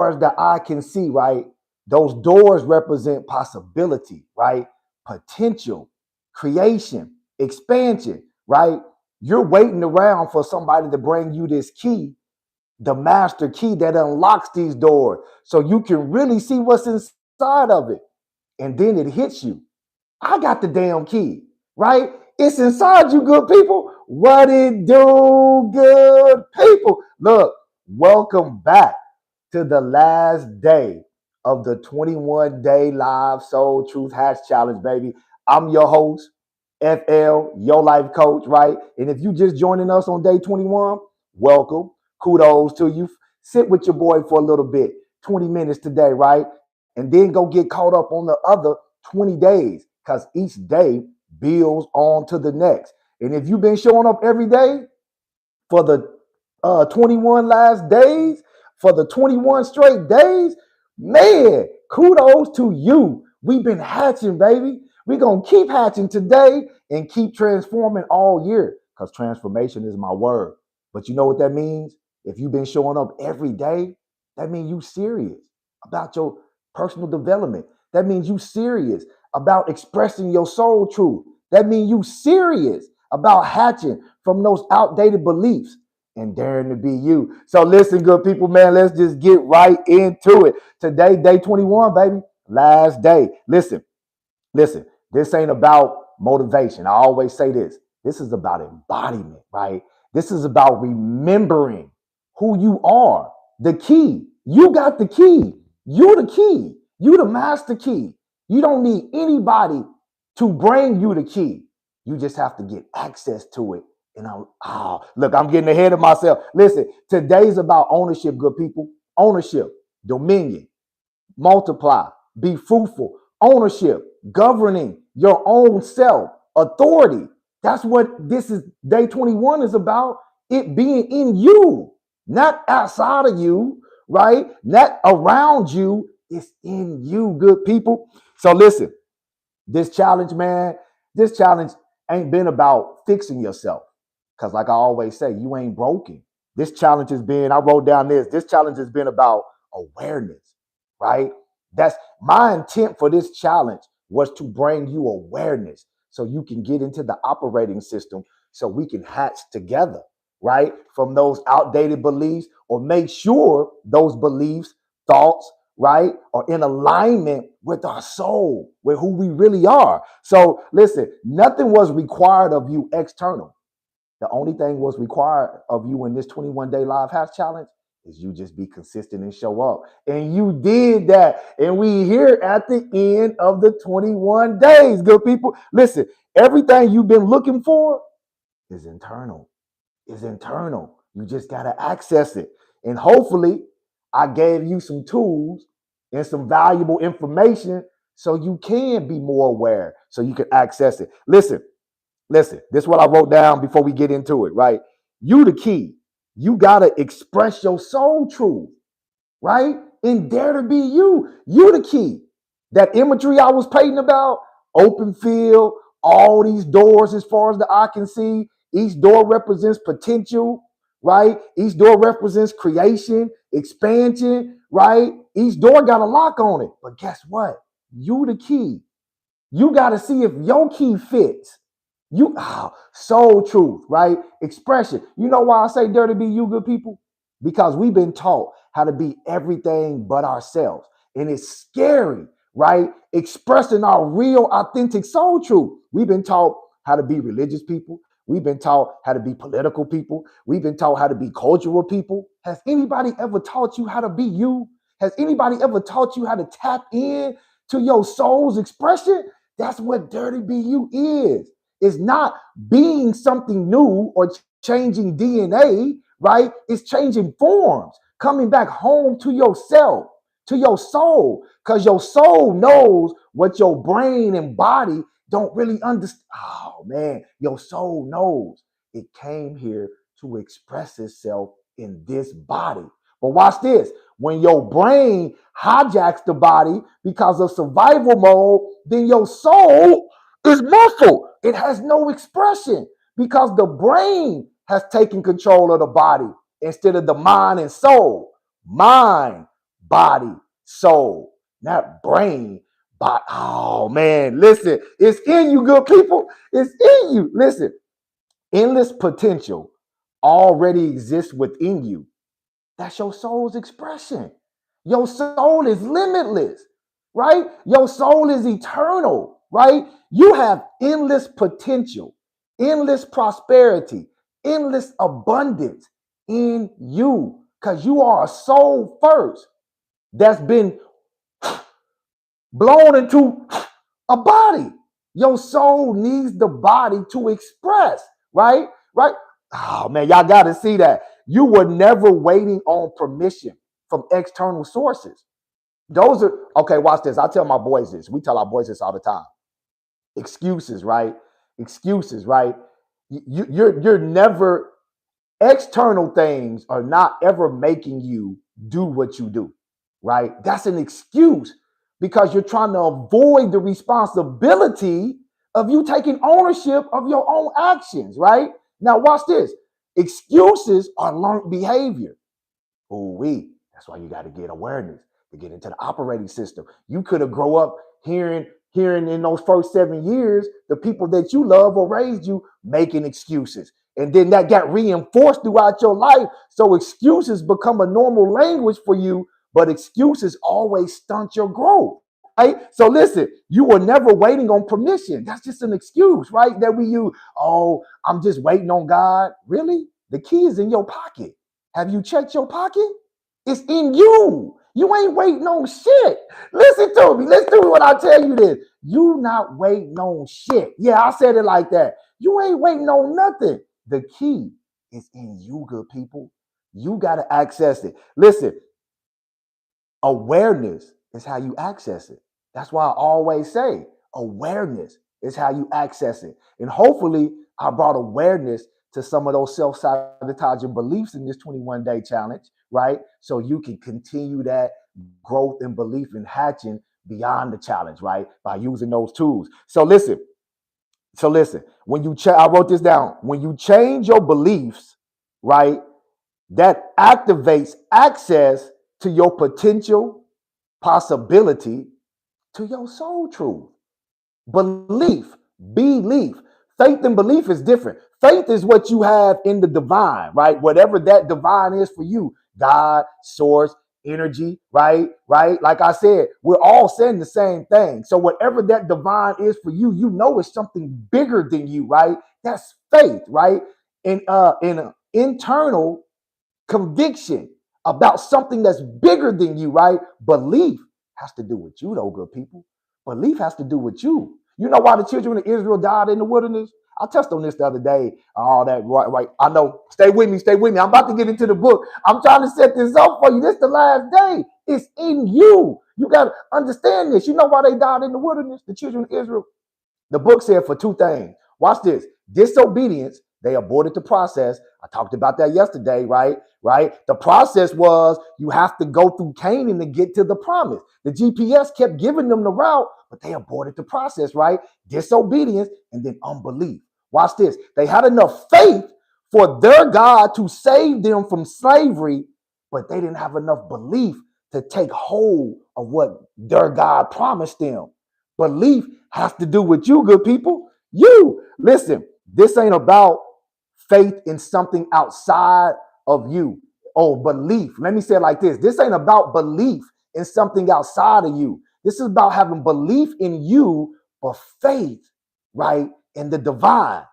as the eye can see, right? Those doors represent possibility, right? Potential, creation, expansion, right? You're waiting around for somebody to bring you this key, the master key that unlocks these doors so you can really see what's inside of it. And then it hits you. I got the damn key, right? It's inside you, good people. What it do, good people? Look, welcome back to the last day of the 21-day live Soul Truth Hatch Challenge, baby. I'm your host, FL, your life coach, right? And if you just joining us on day 21, welcome. Kudos to you. Sit with your boy for a little bit, 20 minutes today, right? And then go get caught up on the other 20 days because each day builds on to the next. And if you've been showing up every day for the 21 last days, for the 21 straight days, man, kudos to you. We've been hatching, baby. We're going to keep hatching today and keep transforming all year because transformation is my word. But you know what that means? If you've been showing up every day, that means you serious about your personal development. That means you serious about expressing your soul truth. That means you serious about hatching from those outdated beliefs and daring to be you. So listen, good people, man, let's just get right into it. Today, day 21, baby, last day. Listen, this ain't about motivation. I always say this. This is about embodiment, right? This is about remembering who you are. The key. You got the key. You the key. You the master key. You don't need anybody to bring you the key. You just have to get access to it. And look, I'm getting ahead of myself. Listen, today's about ownership, good people. Ownership, dominion, multiply, be fruitful. Ownership, governing your own self, authority. That's what this is. Day 21 is about. It being in you, not outside of you, right? Not around you. It's in you, good people. So listen, this challenge, man, this challenge ain't been about fixing yourself. Because like I always say, you ain't broken. This challenge has been, I wrote down this challenge has been about awareness, right? That's my intent for this challenge was to bring you awareness so you can get into the operating system so we can hatch together, right? From those outdated beliefs or make sure those beliefs, thoughts, right, are in alignment with our soul, with who we really are. So listen, nothing was required of you external. The only thing was required of you in this 21-day live hatch challenge is you just be consistent and show up. And you did that. And we here at the end of the 21 days, good people. Listen, everything you've been looking for is internal. Is internal. You just got to access it. And hopefully I gave you some tools and some valuable information so you can be more aware, so you can access it. Listen, this is what I wrote down before we get into it, right? You the key. You got to express your soul truth, right? And dare to be you. You the key. That imagery I was painting about, open field, all these doors as far as the eye can see. Each door represents potential, right? Each door represents creation, expansion, right? Each door got a lock on it. But guess what? You the key. You got to see if your key fits. Soul truth, right? Expression. You know why I say dare to be you, good people? Because we've been taught how to be everything but ourselves. And it's scary, right? Expressing our real, authentic soul truth. We've been taught how to be religious people. We've been taught how to be political people. We've been taught how to be cultural people. Has anybody ever taught you how to be you? Has anybody ever taught you how to tap in to your soul's expression? That's what dare to be you is. It's not being something new or changing DNA, right? It's changing forms, coming back home to yourself, to your soul, because your soul knows what your brain and body don't really understand. Oh, man, your soul knows it came here to express itself in this body. But watch this. When your brain hijacks the body because of survival mode, then your soul is muffled. It has no expression because the brain has taken control of the body instead of the mind and soul. Mind, body, soul, not brain. But oh man, listen, it's in you, good people. It's in you. Listen, endless potential already exists within you. That's your soul's expression. Your soul is limitless, right? Your soul is eternal, right? You have endless potential, endless prosperity, endless abundance in you because you are a soul first that's been blown into a body. Your soul needs the body to express, right? Right? Oh man, y'all got to see that. You were never waiting on permission from external sources. Those are okay. Watch this. I tell my boys this. We tell our boys this all the time. Excuses, right? Excuses, right? You're never external things are not ever making you do what you do, right? That's an excuse because you're trying to avoid the responsibility of you taking ownership of your own actions, right? Now, watch this. Excuses are learned behavior. Oh, that's why you got to get awareness to get into the operating system. You could have grown up hearing in those first 7 years, the people that you love or raised you making excuses. And then that got reinforced throughout your life. So excuses become a normal language for you, but excuses always stunt your growth. Right? So listen, you were never waiting on permission. That's just an excuse, right? That we use, oh, I'm just waiting on God. Really? The key is in your pocket. Have you checked your pocket? It's in you. You ain't waiting on shit. Listen to me. Listen to me when I tell you this. You not waiting on shit. Yeah, I said it like that. You ain't waiting on nothing. The key is in you, good people. You got to access it. Listen, awareness is how you access it. That's why I always say awareness is how you access it. And hopefully, I brought awareness to some of those self-sabotaging beliefs in this 21-day challenge, right? So you can continue that growth and belief in hatching beyond the challenge, right? By using those tools. So listen, when you I wrote this down. When you change your beliefs, right, that activates access to your potential, possibility, to your soul truth. Belief, belief. Faith and belief is different. Faith is what you have in the divine, right? Whatever that divine is for you, God, source, energy, right? Right? Like I said, we're all saying the same thing. So whatever that divine is for you, you know it's something bigger than you, right? That's faith, right? In an internal conviction about something that's bigger than you, right? Belief has to do with you, though, good people. Belief has to do with you. You know why the children of Israel died in the wilderness? I touched on this the other day. All that, right? I know. Stay with me. Stay with me. I'm about to get into the book. I'm trying to set this up for you. This is the last day. It's in you. You got to understand this. You know why they died in the wilderness, the children of Israel? The book said for two things. Watch this. Disobedience. They aborted the process. I talked about that yesterday, right? Right? The process was you have to go through Canaan to get to the promise. The GPS kept giving them the route, but they aborted the process, right? Disobedience and then unbelief. Watch this. They had enough faith for their God to save them from slavery, but they didn't have enough belief to take hold of what their God promised them. Belief has to do with you, good people. You listen, this ain't about faith in something outside of you. Oh, belief. Let me say it like this. This ain't about belief in something outside of you. This is about having belief in you, but faith, right, in the divine,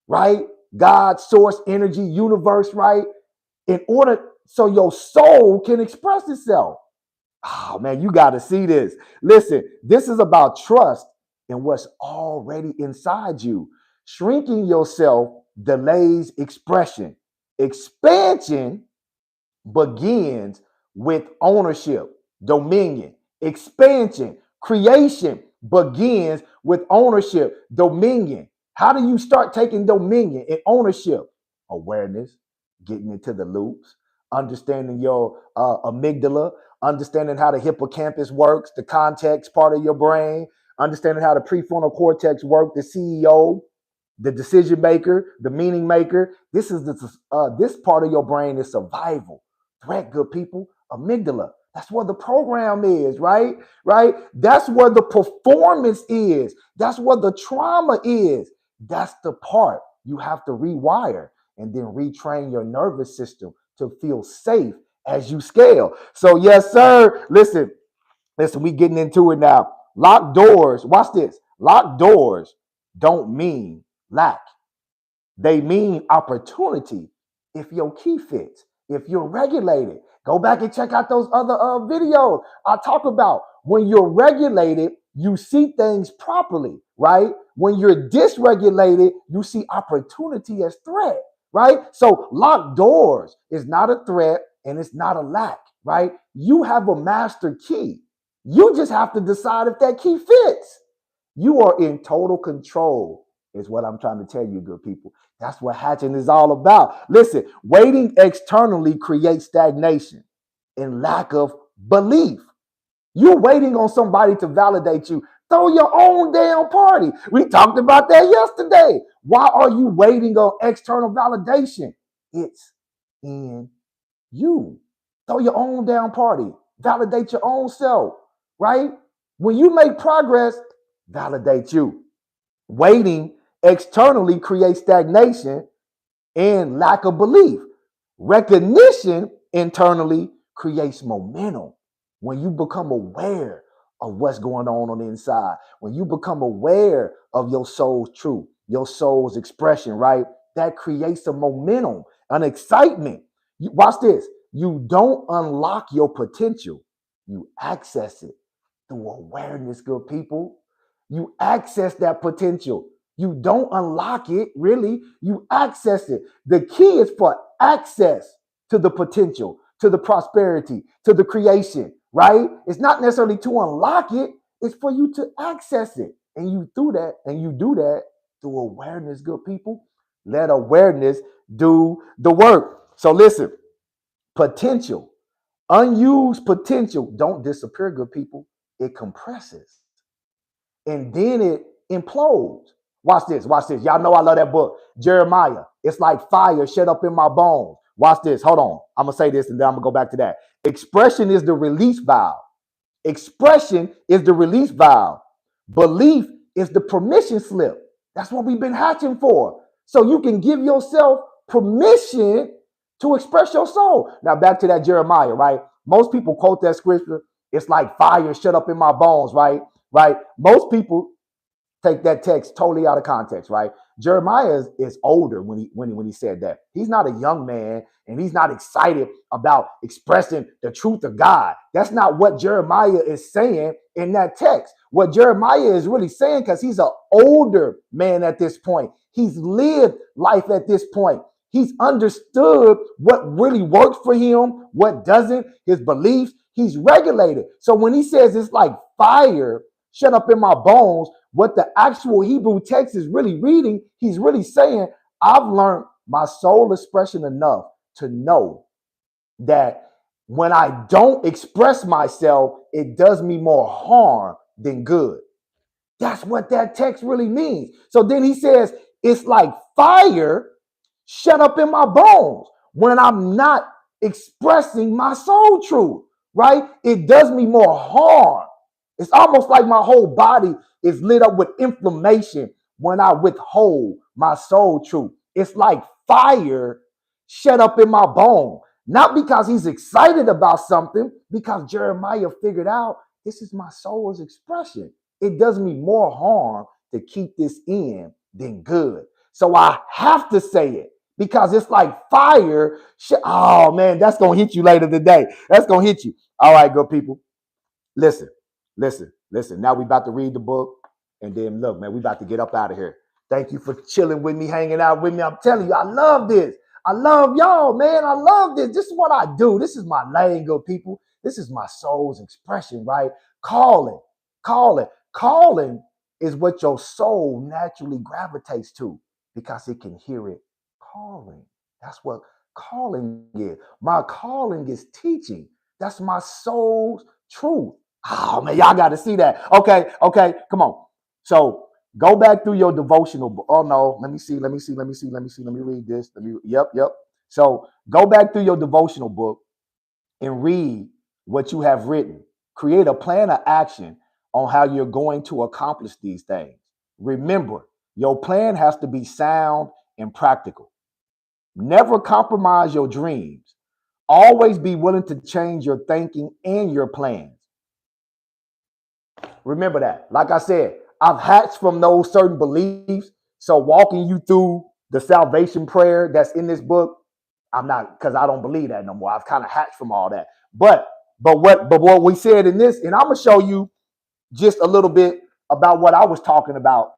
right? God, source, energy, universe, right? In order so your soul can express itself. Oh man, you got to see this. Listen, this is about trust in what's already inside you. Shrinking yourself delays expression. Expansion begins with ownership, dominion. Expansion, creation begins with ownership, dominion. How do you start taking dominion and ownership? Awareness, getting into the loops, understanding your amygdala, understanding how the hippocampus works, the context part of your brain, understanding how the prefrontal cortex works, the CEO, the decision maker, the meaning maker. This part of your brain is survival. Threat, good people, amygdala. That's what the program is, right? Right? That's where the performance is. That's what the trauma is. That's the part you have to rewire and then retrain your nervous system to feel safe as you scale. So, yes, sir. Listen, we getting into it now. Locked doors, watch this. Locked doors don't mean lack. They mean opportunity if your key fits, if you're regulated. Go back and check out those other videos. I talk about when you're regulated, you see things properly, right? When you're dysregulated, you see opportunity as threat, right? So locked doors is not a threat and it's not a lack, right? You have a master key. You just have to decide if that key fits. You are in total control, is what I'm trying to tell you, good people. That's what hatching is all about. Listen, waiting externally creates stagnation and lack of belief. You're waiting on somebody to validate you. Throw your own damn party. We talked about that yesterday. Why are you waiting on external validation? It's in you. Throw your own damn party. Validate your own self, right? When you make progress, validate you. Waiting externally creates stagnation and lack of belief. Recognition internally creates momentum. When you become aware of what's going on the inside, when you become aware of your soul's truth, your soul's expression, right? That creates a momentum, an excitement. Watch this. You don't unlock your potential, you access it through awareness, good people. You access that potential. You don't unlock it, really. You access it. The key is for access to the potential, to the prosperity, to the creation, right? It's not necessarily to unlock it, it's for you to access it. And you do that through awareness, good people. Let awareness do the work. So listen, potential, unused potential don't disappear, good people. It compresses and then it implodes. Watch this, watch this. Y'all know I love that book, Jeremiah. It's like fire shut up in my bones. Watch this. Hold on. I'm going to say this and then I'm going to go back to that. Expression is the release valve. Expression is the release valve. Belief is the permission slip. That's what we've been hatching for. So you can give yourself permission to express your soul. Now back to that Jeremiah, right? Most people quote that scripture. It's like fire shut up in my bones, right? Right? Most people take that text totally out of context, right? Jeremiah is older when he said that. He's not a young man and he's not excited about expressing the truth of God. That's not what Jeremiah is saying in that text. What Jeremiah is really saying, because he's an older man at this point. He's lived life at this point. He's understood what really works for him, what doesn't, his beliefs. He's regulated. So when he says it's like fire shut up in my bones, what the actual Hebrew text is really reading, he's really saying, I've learned my soul expression enough to know that when I don't express myself, it does me more harm than good. That's what that text really means. So then he says, it's like fire shut up in my bones when I'm not expressing my soul truth, right? It does me more harm. It's almost like my whole body is lit up with inflammation when I withhold my soul truth. It's like fire shut up in my bone. Not because he's excited about something, because Jeremiah figured out this is my soul's expression. It does me more harm to keep this in than good. So I have to say it because it's like fire. Oh man, that's going to hit you later today. That's going to hit you. All right, good people. Listen. Now we about to read the book, and then look, man, we about to get up out of here. Thank you for chilling with me, hanging out with me. I'm telling you, I love this. I love y'all, man. I love this. This is what I do. This is my lane, good people. This is my soul's expression, right? Calling. Calling is what your soul naturally gravitates to because it can hear it calling. That's what calling is. My calling is teaching. That's my soul's truth. Oh man, y'all got to see that. Okay, come on. So go back through your devotional book. Oh no, let me see. Let me read this. Yep. So go back through your devotional book and read what you have written. Create a plan of action on how you're going to accomplish these things. Remember, your plan has to be sound and practical. Never compromise your dreams. Always be willing to change your thinking and your plans. Remember that. Like I said, I've hatched from those certain beliefs. So walking you through the salvation prayer that's in this book, I'm not, because I don't believe that no more. I've kind of hatched from all that. But what we said in this, and I'm gonna show you just a little bit about what I was talking about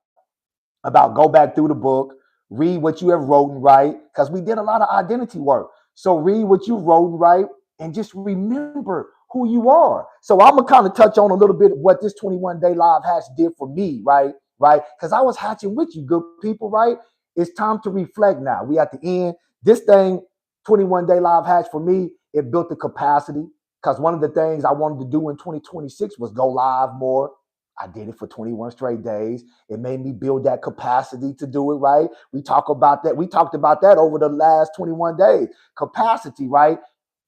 go back through the book, read what you have wrote and write, because we did a lot of identity work. So read what you wrote and write, and just remember who you are. So I'm gonna kind of touch on a little bit of what this 21-day live hatch did for me, right? Right? Because I was hatching with you, good people, right? It's time to reflect now. We at the end. This thing, 21-day live hatch for me, it built the capacity. Because one of the things I wanted to do in 2026 was go live more. I did it for 21 straight days. It made me build that capacity to do it, right? We talked about that over the last 21 days. Capacity, right?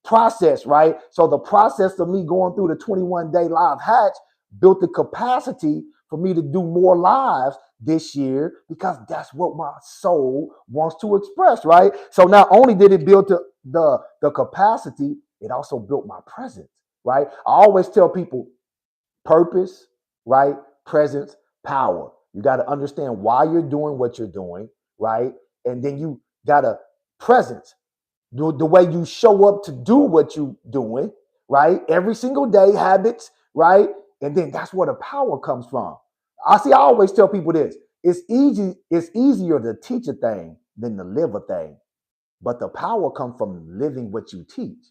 Process, right? So the process of me going through the 21-day live hatch built the capacity for me to do more lives this year, because that's what my soul wants to express, right? So not only did it build the capacity, it also built my presence, right? I always tell people, purpose, right? Presence, power. You got to understand why you're doing what you're doing, right? And then you got a presence, the way you show up to do what you're doing, right? Every single day, habits, right? And then that's where the power comes from. I always tell people this. It's easier to teach a thing than to live a thing. But the power comes from living what you teach.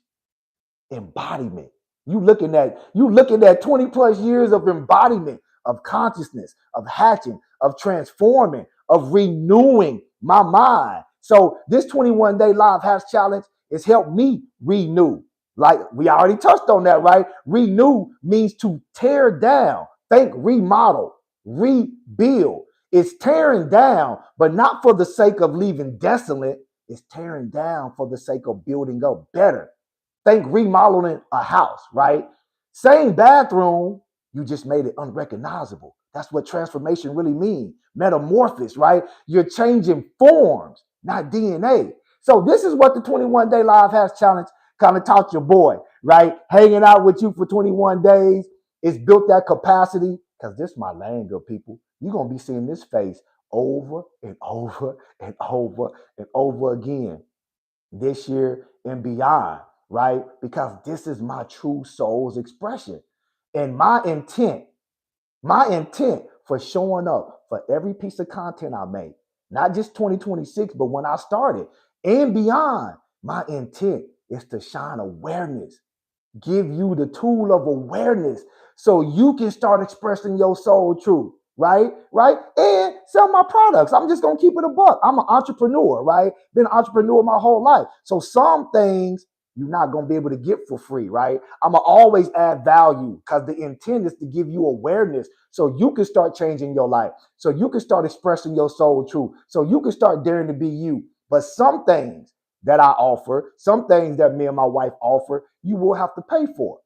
Embodiment. You looking at 20 plus years of embodiment, of consciousness, of hatching, of transforming, of renewing my mind. So this 21-day live hatch challenge has helped me renew. Like we already touched on that, right? Renew means to tear down. Think remodel, rebuild. It's tearing down, but not for the sake of leaving desolate. It's tearing down for the sake of building up better. Think remodeling a house, right? Same bathroom, you just made it unrecognizable. That's what transformation really means. Metamorphosis, right? You're changing forms, not DNA. So this is what the 21-day live hatch challenge kind of taught your boy, right? Hanging out with you for 21 days. It's built that capacity, because this is my lane, good people. You're going to be seeing this face over and over and over and over again this year and beyond, right? Because this is my true soul's expression. And my intent for showing up for every piece of content I make, not just 2026, but when I started and beyond, my intent is to shine awareness, give you the tool of awareness so you can start expressing your soul truth, right? Right? And sell my products. I'm just going to keep it a buck. I'm an entrepreneur, right? Been an entrepreneur my whole life. So some things you're not going to be able to get for free, right? I'm going to always add value, because the intent is to give you awareness so you can start changing your life, so you can start expressing your soul truth, so you can start daring to be you. But some things that I offer, some things that me and my wife offer, you will have to pay for.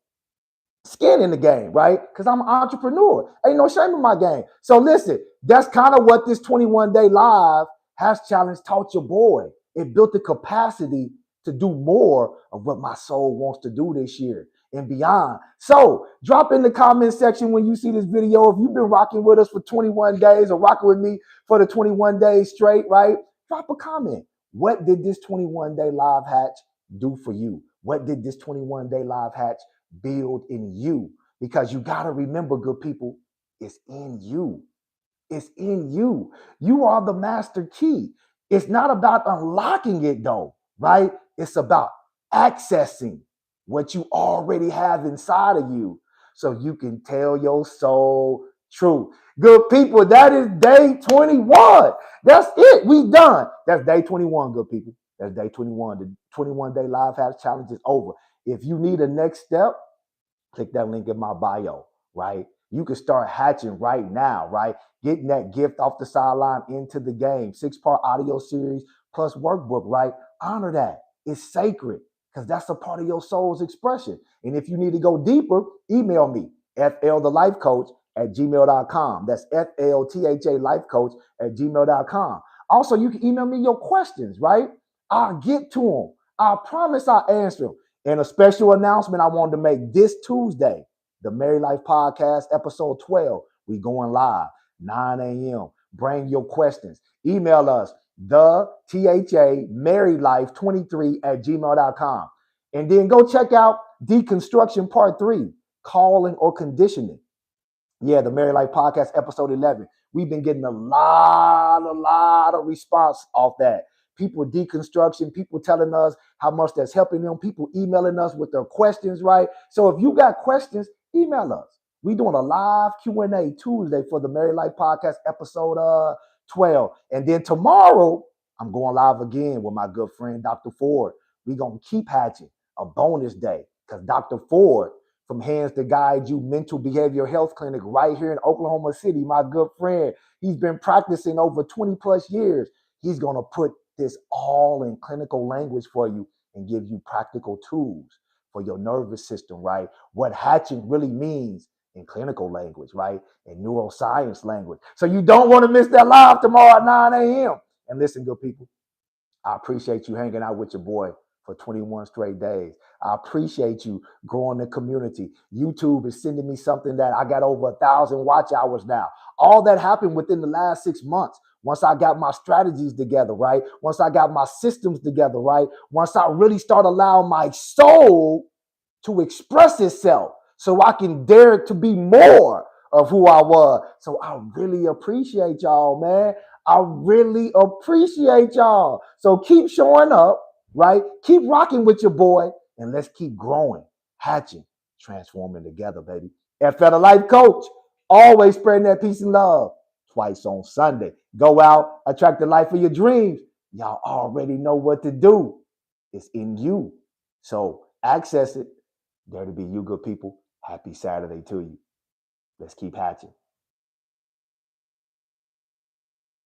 Skin in the game, right? Because I'm an entrepreneur. Ain't no shame in my game. So listen, that's kind of what this 21-day live has challenge taught your boy. It built the capacity to do more of what my soul wants to do this year and beyond. So drop in the comment section when you see this video. If you've been rocking with us for 21 days or rocking with me for the 21 days straight, right? Drop a comment. What did this 21-day live hatch do for you? What did this 21-day live hatch build in you? Because you got to remember, good people, it's in you. It's in you. You are the master key. It's not about unlocking it though, right? It's about accessing what you already have inside of you so you can tell your soul truth. Good people, that is day 21. That's it. We done. That's day 21, good people. That's day 21. The 21-day live hatch challenge is over. If you need a next step, click that link in my bio, right? You can start hatching right now, right? Getting that gift off the sideline into the game. 6-part audio series plus workbook, right? Honor that. It's sacred, because that's a part of your soul's expression. And if you need to go deeper, email me, flthelifecoach@gmail.com. That's FLTHA lifecoach@gmail.com. Also, you can email me your questions, right? I'll get to them. I promise I'll answer them. And a special announcement I wanted to make this Tuesday, the Married Life Podcast, episode 12. We going live, 9 a.m. Bring your questions. Email us, the THA Married Life 23@gmail.com. And then go check out Deconstruction Part 3, Calling or Conditioning. Yeah, the Married Life Podcast, episode 11. We've been getting a lot of response off that. People deconstruction, people telling us how much that's helping them, people emailing us with their questions, right? So if you got questions, email us. We doing a live Q&A Tuesday for the Married Life Podcast, episode 12. And then tomorrow, I'm going live again with my good friend, Dr. Ford. We're going to keep hatching a bonus day because Dr. Ford, from Hands to Guide You Mental Behavioral Health Clinic right here in Oklahoma City, my good friend. He's been practicing over 20 plus years. He's going to put this all in clinical language for you and give you practical tools for your nervous system, right? What hatching really means in clinical language, right? In neuroscience language. So you don't want to miss that live tomorrow at 9 a.m. And listen, good people, I appreciate you hanging out with your boy for 21 straight days. I appreciate you growing the community. YouTube is sending me something that I got over 1,000 watch hours now. All that happened within the last 6 months. Once I got my strategies together, right? Once I got my systems together, right? Once I really start allowing my soul to express itself so I can dare to be more of who I was. So I really appreciate y'all, man. I really appreciate y'all. So keep showing up, right? Keep rocking with your boy, and let's keep growing, hatching, transforming together, baby. FL the Life Coach, always spreading that peace and love. Twice on Sunday. Go out, attract the life of your dreams. Y'all already know what to do. It's in you. So access it. Dare to be you, good people. Happy Saturday to you. Let's keep hatching.